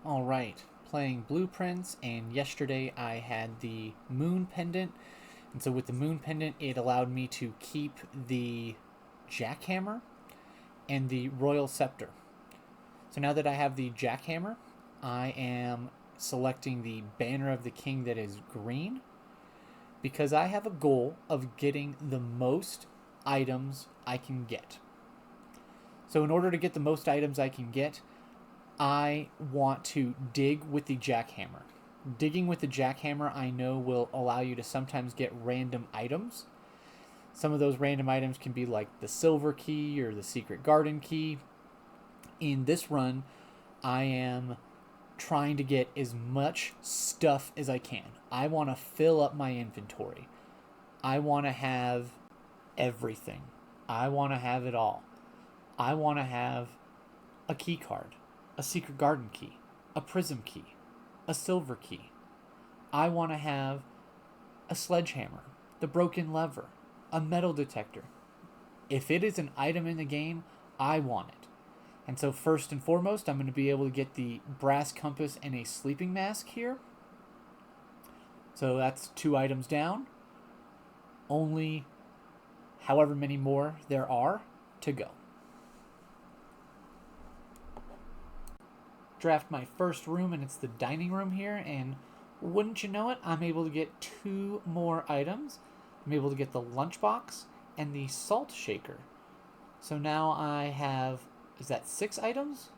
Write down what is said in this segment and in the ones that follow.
All right, playing blueprints, and yesterday I had the moon pendant, and so with the moon pendant, it allowed me to keep the jackhammer and the royal scepter. So now that I have the jackhammer, I am selecting the banner of the king that is green because I have a goal of getting the most items I can get. So in order to get the most items I can get, I want to dig with the jackhammer. Digging with the jackhammer, I know, will allow you to sometimes get random items. Some of those random items can be like the silver key or the secret garden key. In this run, I am trying to get as much stuff as I can. I want to fill up my inventory. I want to have everything. I want to have it all. I want to have a key card, a secret garden key, a prism key, a silver key. I want to have a sledgehammer, the broken lever, a metal detector. If it is an item in the game, I want it. And so first and foremost, I'm going to be able to get the brass compass and a sleeping mask here. So that's 2 items down. Only however many more there are to go. Draft my first room, and it's the dining room here, and wouldn't you know it, I'm able to get 2 more items. I'm able to get the lunchbox and the salt shaker. So now I have, is that 6 items?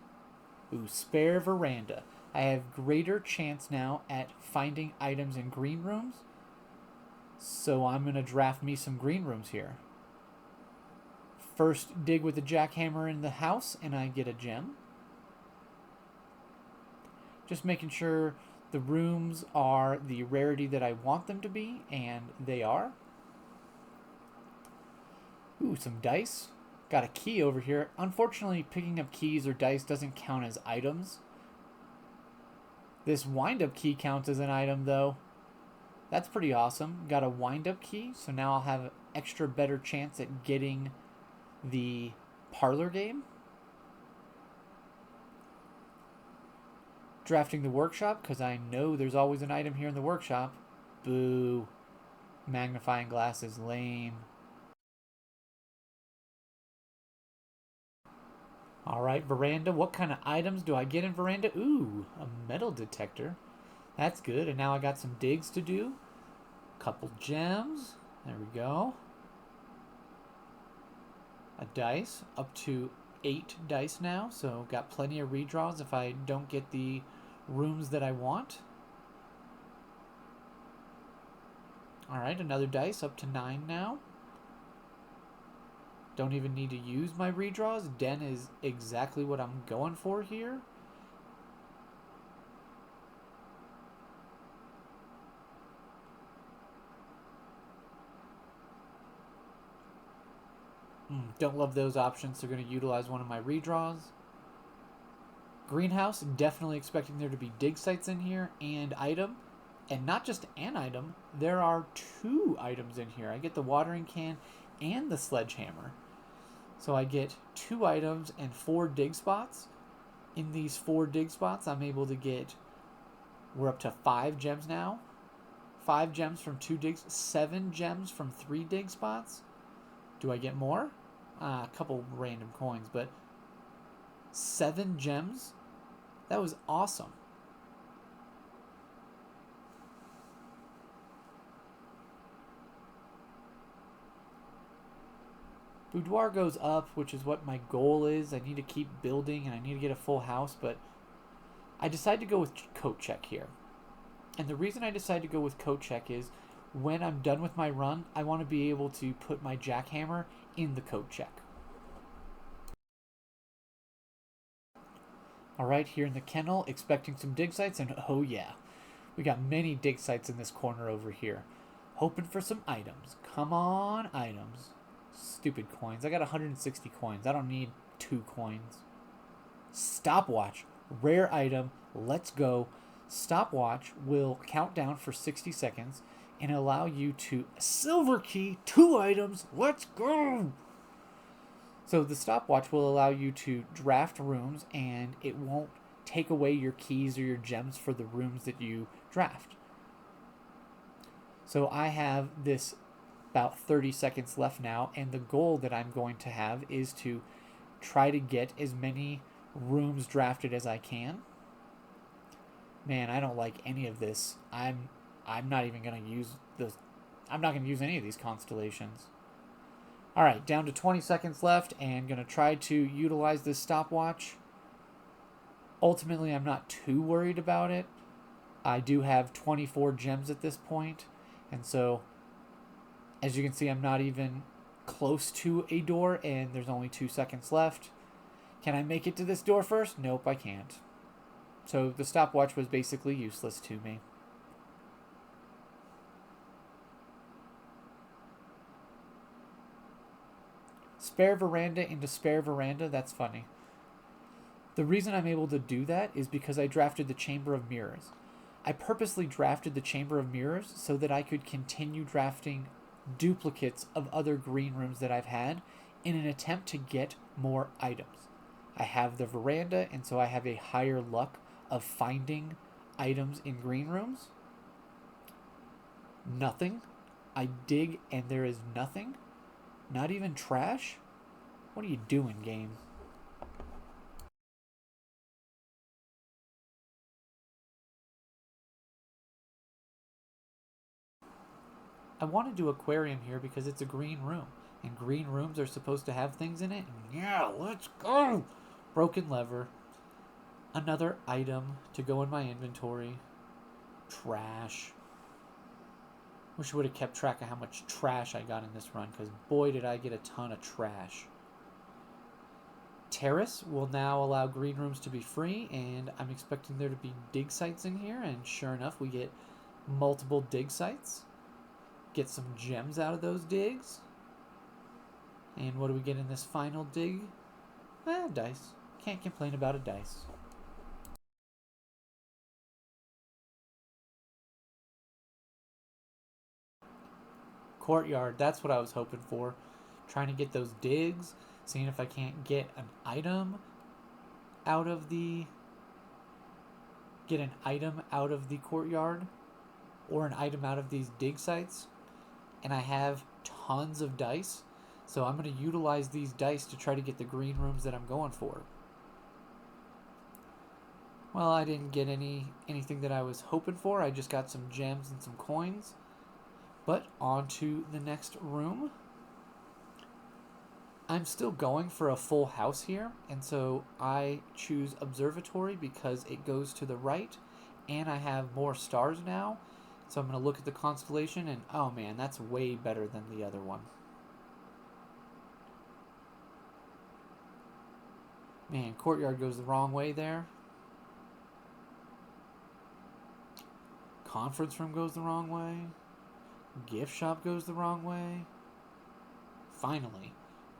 Ooh, spare veranda. I have greater chance now at finding items in green rooms. So I'm going to draft me some green rooms here. First dig with the jackhammer in the house, and I get a gem. Just making sure the rooms are the rarity that I want them to be, and they are. Ooh, some dice. Got a key over here. Unfortunately, picking up keys or dice doesn't count as items. This wind-up key counts as an item, though. That's pretty awesome. Got a wind-up key, so now I'll have an extra better chance at getting the parlor game. Drafting the workshop, because I know there's always an item here in the workshop. Boo. Magnifying glass is lame. Alright, veranda. What kind of items do I get in veranda? Ooh, a metal detector. That's good. And now I got some digs to do. Couple gems. There we go. A dice. Up to 8 dice now. So got plenty of redraws if I don't get the rooms that I want. Alright, another dice. Up to 9 now. Don't even need to use my redraws. Den is exactly what I'm going for here. Don't love those options. They're going to utilize one of my redraws. Greenhouse, definitely expecting there to be dig sites in here and item. And not just an item, there are 2 items in here. I get the watering can and the sledgehammer. So I get 2 items and 4 dig spots. In these 4 dig spots, I'm able to get, we're up to 5 gems now. 5 gems from 2 digs, 7 gems from 3 dig spots. Do I get more? A couple random coins, but 7 gems? That was awesome. Boudoir goes up, which is what my goal is. I need to keep building and I need to get a full house, but I decided to go with coat check here. And the reason I decided to go with coat check is when I'm done with my run, I want to be able to put my jackhammer in the coat check. Alright, here in the kennel, expecting some dig sites, and oh yeah, we got many dig sites in this corner over here. Hoping for some items. Come on, items. Stupid coins. I got 160 coins. I don't need 2 coins. Stopwatch. Rare item. Let's go. Stopwatch will count down for 60 seconds and allow you to silver key 2 items. Let's go. So the stopwatch will allow you to draft rooms, and it won't take away your keys or your gems for the rooms that you draft. So I have this about 30 seconds left now, and the goal that I'm going to have is to try to get as many rooms drafted as I can. Man, I don't like any of this. I'm not even going to use the I'm not going to use any of these constellations. All right, down to 20 seconds left, and going to try to utilize this stopwatch. Ultimately, I'm not too worried about it. I do have 24 gems at this point, and so as you can see, I'm not even close to a door, and there's only 2 seconds left. Can I make it to this door first? Nope, I can't. So the stopwatch was basically useless to me. Spare veranda into spare veranda, that's funny. The reason I'm able to do that is because I drafted the Chamber of Mirrors. I purposely drafted the Chamber of Mirrors so that I could continue drafting duplicates of other green rooms that I've had in an attempt to get more items. I have the veranda, and so I have a higher luck of finding items in green rooms. Nothing. I dig and there is nothing. Not even trash? What are you doing, game? I want to do aquarium here because it's a green room. And green rooms are supposed to have things in it. Yeah, let's go! Broken lever. Another item to go in my inventory. Trash. Wish I would have kept track of how much trash I got in this run, because boy did I get a ton of trash. Terrace will now allow green rooms to be free, and I'm expecting there to be dig sites in here, and sure enough, we get multiple dig sites. Get some gems out of those digs. And what do we get in this final dig? Dice. Can't complain about a dice. Courtyard, that's what I was hoping for. Trying to get those digs, seeing if I can't get an item out of the courtyard or an item out of these dig sites. And I have tons of dice, so I'm going to utilize these dice to try to get the green rooms that I'm going for. Well, I didn't get anything that I was hoping for. I just got some gems and some coins. But on to the next room. I'm still going for a full house here, and so I choose observatory because it goes to the right, and I have more stars now. So I'm going to look at the constellation, and oh man, that's way better than the other one. Man, courtyard goes the wrong way there. Conference room goes the wrong way. Gift shop goes the wrong way. Finally,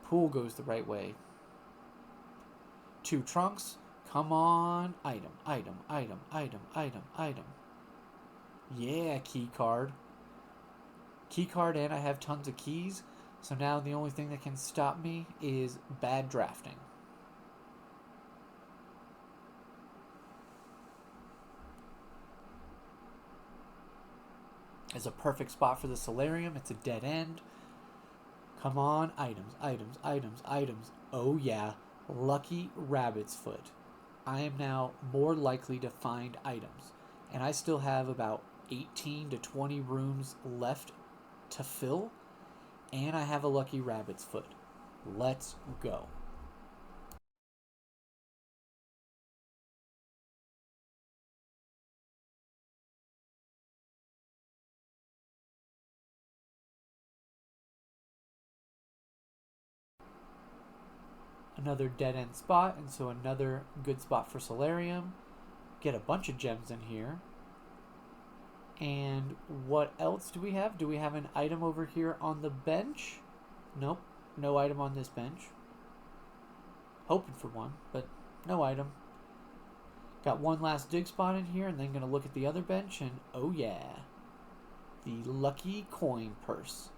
pool goes the right way. 2 trunks. Come on. Item, item, item, item, item, item. Yeah, key card. Key card, and I have tons of keys. So now the only thing that can stop me is bad drafting. It's a perfect spot for the solarium. It's a dead end. Come on, items, items, items, items. Oh yeah, lucky rabbit's foot. I am now more likely to find items. And I still have about 18 to 20 rooms left to fill. And I have a lucky rabbit's foot. Let's go. Another dead end spot, and so another good spot for solarium. Get a bunch of gems in here. And what else do we have? Do we have an item over here on the bench? Nope, no item on this bench. Hoping for one, but no item. Got one last dig spot in here, and then gonna look at the other bench, and oh yeah, the lucky coin purse.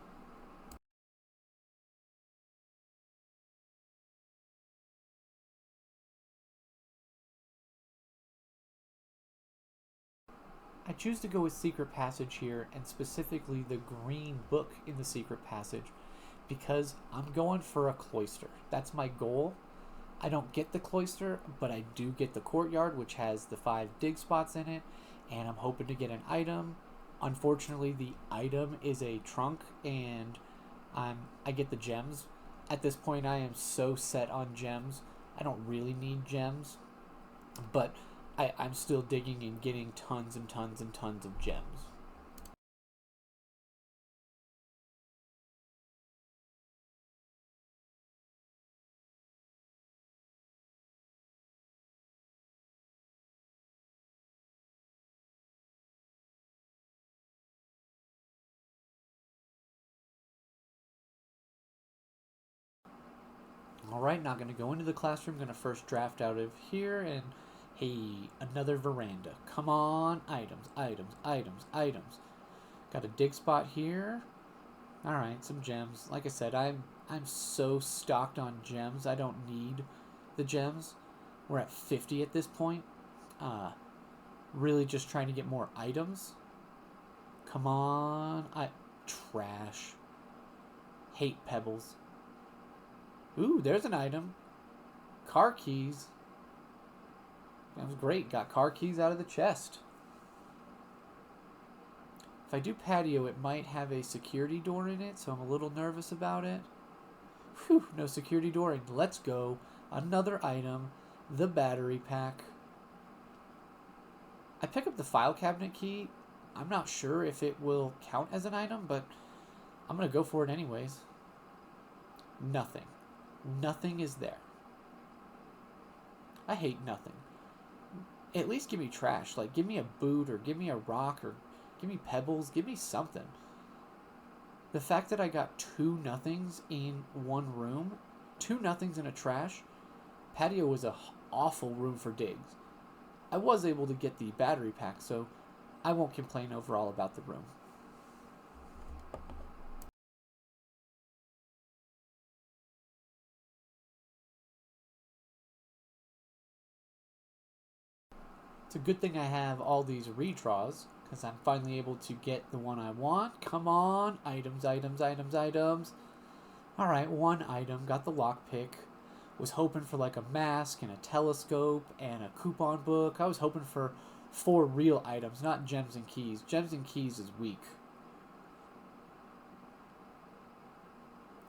I choose to go with Secret Passage here, and specifically the green book in the Secret Passage, because I'm going for a cloister. That's my goal. I don't get the cloister, but I do get the courtyard, which has the 5 dig spots in it, and I'm hoping to get an item. Unfortunately, the item is a trunk, and I get the gems. At this point, I am so set on gems. I don't really need gems, but I'm still digging and getting tons and tons and tons of gems. Alright, now going to go into the classroom. Going to first draft out of here, and hey, another veranda. Come on, items, items, items, items. Got a dig spot here. Alright, some gems. Like I said, I'm so stocked on gems, I don't need the gems. We're at 50 at this point. Really just trying to get more items. Come on. Trash. Hate pebbles. Ooh, there's an item. Car keys. That was great. Got car keys out of the chest. If I do patio, it might have a security door in it, so I'm a little nervous about it. Whew, no security door. And let's go. Another item. The battery pack. I pick up the file cabinet key. I'm not sure if it will count as an item, but I'm going to go for it anyways. Nothing. Nothing is there. I hate nothing. At least give me trash. Like, give me a boot, or give me a rock, or give me pebbles. Give me something. The fact that I got 2 nothings in one room, 2 nothings in a trash, patio was a awful room for digs. I was able to get the battery pack, so I won't complain overall about the room. It's a good thing I have all these redraws, because I'm finally able to get the one I want. Come on, items, items, items, items. Alright, 1 item, got the lockpick. Was hoping for like a mask and a telescope and a coupon book. I was hoping for 4 real items, not gems and keys. Gems and keys is weak.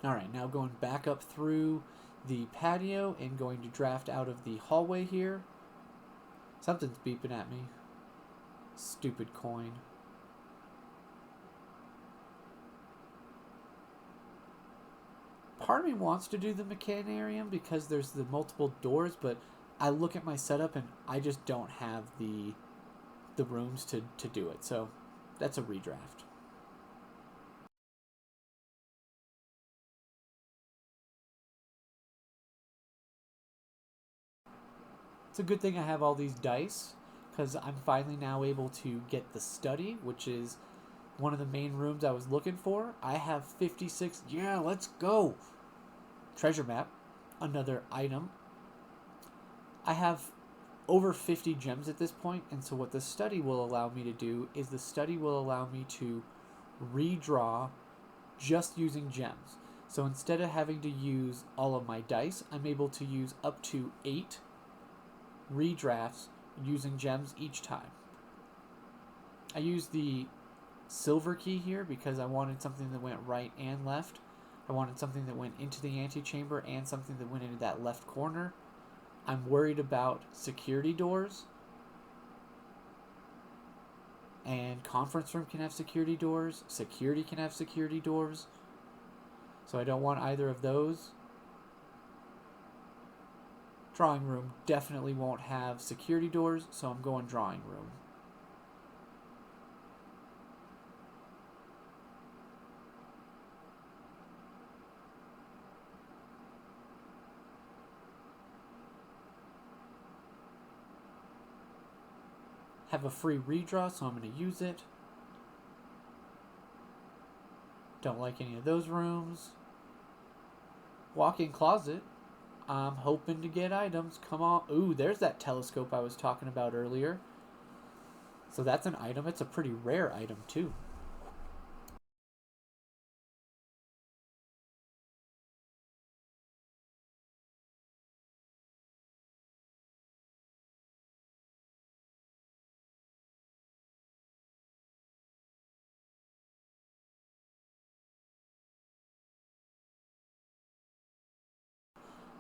Alright, now going back up through the patio and going to draft out of the hallway here. Something's beeping at me. Stupid coin. Part of me wants to do the mechanarium because there's the multiple doors, but I look at my setup and I just don't have the rooms to do it. So that's a redraft. It's a good thing I have all these dice, because I'm finally now able to get the study, which is one of the main rooms I was looking for. I have 56. Yeah, let's go. Treasure map, another item. I have over 50 gems at this point, and so what the study will allow me to do is the study will allow me to redraw just using gems. So instead of having to use all of my dice, I'm able to use up to 8 redrafts using gems each time. I used the silver key here because I wanted something that went right and left. I wanted something that went into the antechamber and something that went into that left corner. I'm worried about security doors. And conference room can have security doors. Security can have security doors. So I don't want either of those. Drawing room definitely won't have security doors, so I'm going drawing room. Have a free redraw, so I'm going to use it. Don't like any of those rooms. Walk-in closet. I'm hoping to get items. Come on. Ooh, there's that telescope I was talking about earlier. So that's an item. It's a pretty rare item too.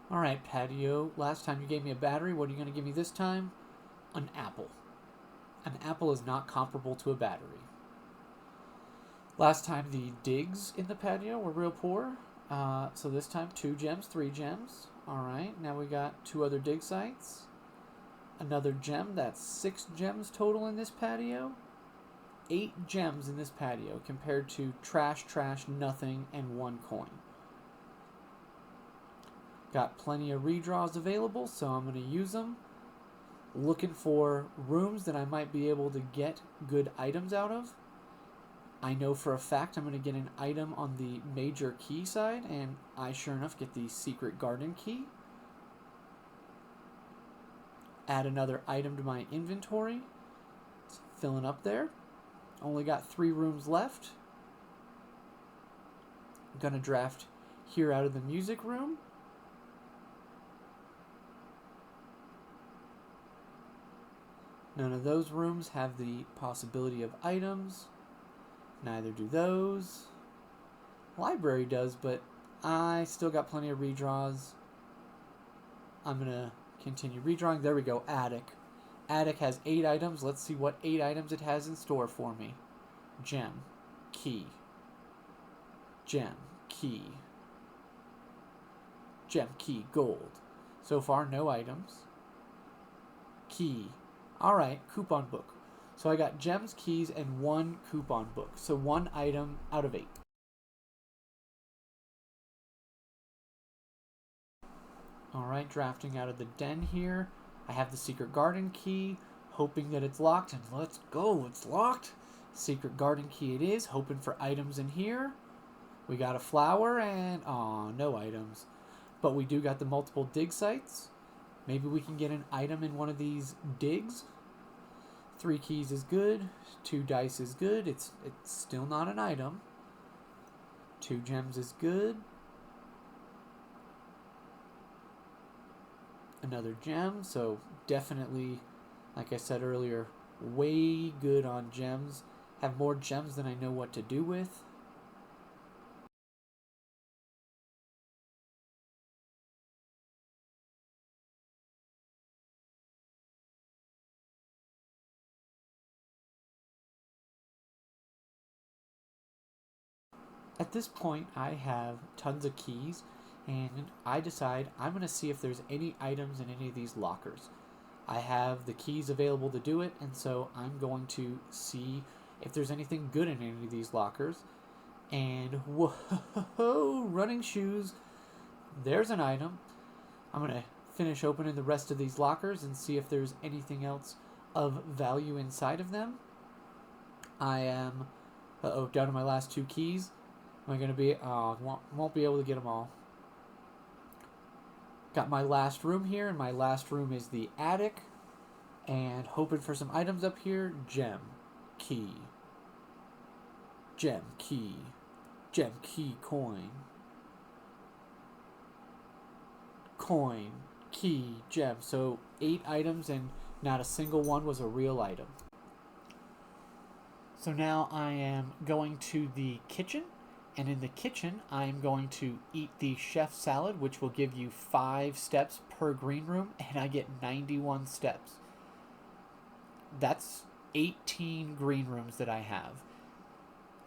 All right, patio. Last time you gave me a battery. What are you going to give me this time? An apple. An apple is not comparable to a battery. Last time the digs in the patio were real poor. So this time 2 gems, 3 gems. All right, now we got 2 other dig sites. Another gem, that's 6 gems total in this patio. 8 gems in this patio compared to trash, nothing, and 1 coin. Got plenty of redraws available, so I'm going to use them. Looking for rooms that I might be able to get good items out of. I know for a fact I'm going to get an item on the major key side, and I sure enough get the secret garden key. Add another item to my inventory. It's filling up there. Only got 3 rooms left. I'm going to draft here out of the music room. None of those rooms have the possibility of items. Neither do those. Library does, but I still got plenty of redraws. I'm going to continue redrawing. There we go, attic. Attic has 8 items. Let's see what 8 items it has in store for me. Gem, key, gem, key, gem, key, gold. So far, no items. Key. Alright, coupon book. So I got gems, keys, and 1 coupon book. So 1 item out of 8. Alright, drafting out of the den here. I have the secret garden key, hoping that it's locked, and let's go, it's locked. Secret garden key it is, hoping for items in here. We got a flower and, no items. But we do got the multiple dig sites. Maybe we can get an item in one of these digs. 3 keys is good. 2 dice is good. It's still not an item. 2 gems is good. Another gem. So definitely, like I said earlier, way good on gems. Have more gems than I know what to do with. At this point, I have tons of keys, and I decide I'm going to see if there's any items in any of these lockers. I have the keys available to do it, and so I'm going to see if there's anything good in any of these lockers. And whoa, running shoes, there's an item. I'm going to finish opening the rest of these lockers and see if there's anything else of value inside of them. I am, down to my last 2 keys. Am I going to be, won't be able to get them all. Got my last room here, and my last room is the attic. And hoping for some items up here. Gem, key, gem, key, gem, key, coin, coin, key, gem. So 8 items, and not a single one was a real item. So now I am going to the kitchen. And in the kitchen, I'm going to eat the chef salad, which will give you 5 steps per green room, and I get 91 steps. That's 18 green rooms that I have.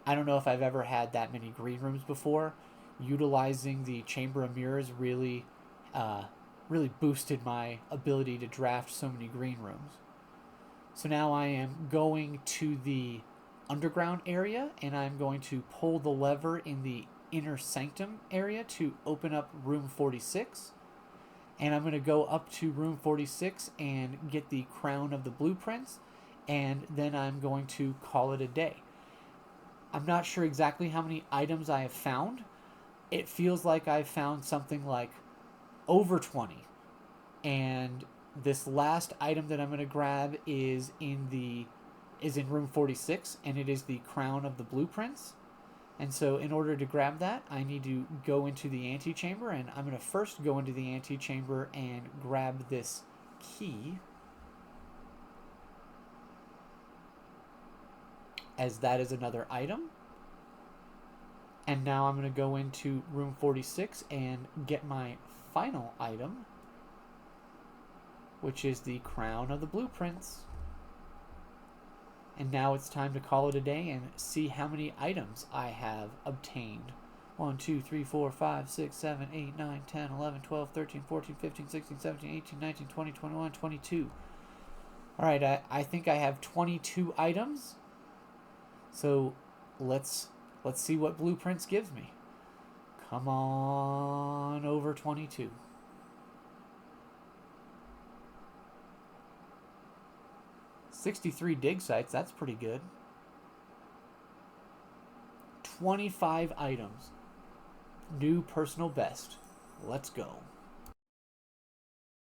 I don't know if I've ever had that many green rooms before. Utilizing the Chamber of Mirrors really boosted my ability to draft so many green rooms. So now I am going to the underground area, and I'm going to pull the lever in the inner sanctum area to open up room 46. And I'm going to go up to room 46 and get the crown of the blueprints, and then I'm going to call it a day. I'm not sure exactly how many items I have found. It feels like I've found something like over 20. And this last item that I'm going to grab is in the is in room 46, and it is the crown of the blueprints. And so in order to grab that, I need to go into the antechamber, and I'm going to first go into the antechamber and grab this key, as that is another item. And now I'm going to go into room 46 and get my final item, which is the crown of the blueprints. And now it's time to call it a day and see how many items I have obtained. 1, 2, 3, 4, 5, 6, 7, 8, 9, 10, 11, 12, 13, 14, 15, 16, 17, 18, 19, 20, 21, 22. Alright, I think I have 22 items. So let's see what blueprints gives me. Come on over 22. $63 dig sites, that's pretty good. 25 items. New personal best. Let's go.